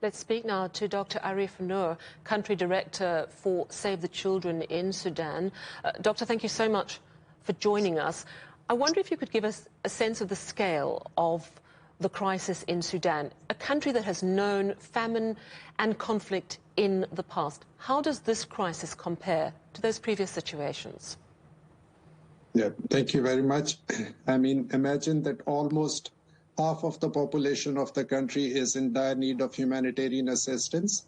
Let's speak now to Dr. Arif Noor, Country Director for Save the Children in Sudan. Doctor, thank you so much for joining us. I wonder if you could give us a sense of the scale of the crisis in Sudan, a country that has known famine and conflict in the past. How does this crisis compare to those previous situations? Yeah, thank you very much. I mean, imagine that almost half of the population of the country is in dire need of humanitarian assistance.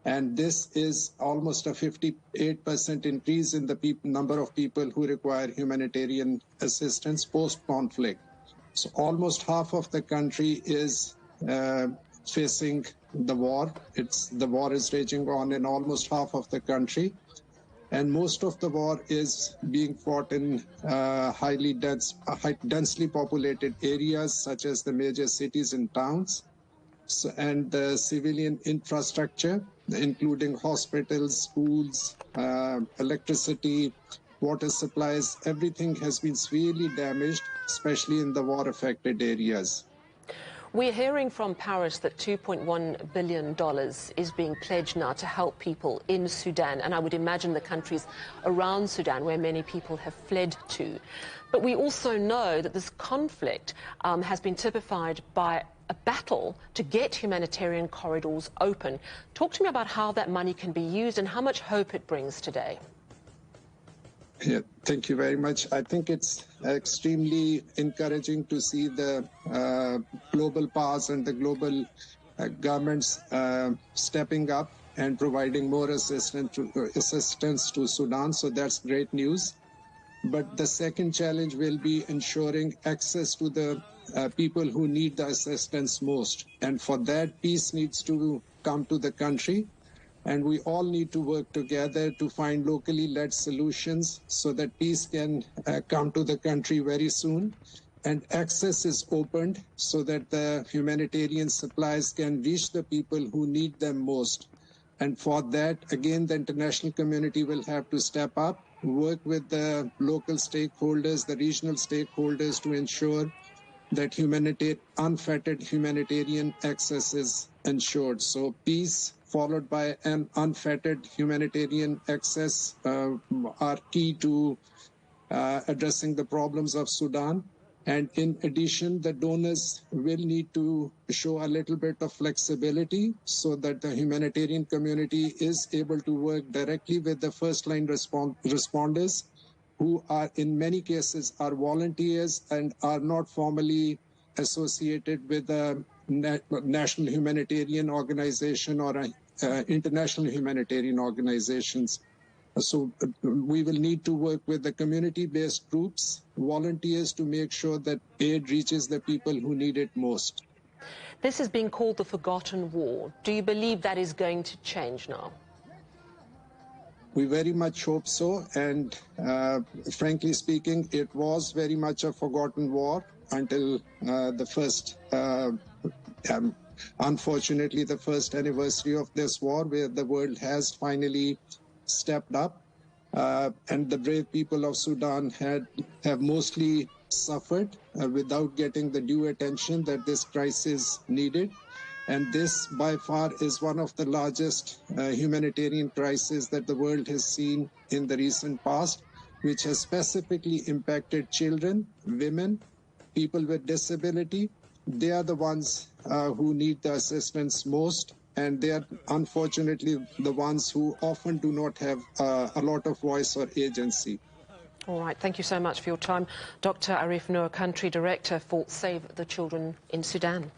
And this is almost a 58% increase in the number of people who require humanitarian assistance post-conflict. So almost half of the country is facing the war. The war is raging on in almost half of the country. And most of the war is being fought in densely populated areas, such as the major cities and towns, and the civilian infrastructure, including hospitals, schools, electricity, water supplies. Everything has been severely damaged, especially in the war-affected areas. We're hearing from Paris that $2.1 billion is being pledged now to help people in Sudan, and I would imagine the countries around Sudan where many people have fled to. But we also know that this conflict has been typified by a battle to get humanitarian corridors open. Talk to me about how that money can be used and how much hope it brings today. Yeah, thank you very much. I think it's extremely encouraging to see the global powers and the global governments stepping up and providing more assistance to Sudan. So that's great news. But the second challenge will be ensuring access to the people who need the assistance most. And for that, peace needs to come to the country. And we all need to work together to find locally led solutions so that peace can come to the country very soon. And access is opened so that the humanitarian supplies can reach the people who need them most. And for that, again, the international community will have to step up, work with the local stakeholders, the regional stakeholders to ensure that unfettered humanitarian access is ensured. So peace followed by an unfettered humanitarian access are key to addressing the problems of Sudan. And in addition, the donors will need to show a little bit of flexibility so that the humanitarian community is able to work directly with the first-line responders, who are in many cases are volunteers and are not formally associated with a national humanitarian organization or international humanitarian organizations. So we will need to work with the community-based groups, volunteers, to make sure that aid reaches the people who need it most. This is being called the forgotten war. Do you believe that is going to change now? We very much hope so. And frankly speaking, it was very much a forgotten war until unfortunately, the first anniversary of this war, where the world has finally stepped up. And the brave people of Sudan have mostly suffered without getting the due attention that this crisis needed. And this, by far, is one of the largest humanitarian crises that the world has seen in the recent past, which has specifically impacted children, women, people with disability. They are the ones who need the assistance most, and they are unfortunately the ones who often do not have a lot of voice or agency. All right, thank you so much for your time. Dr. Arif Noor, Country Director for Save the Children in Sudan.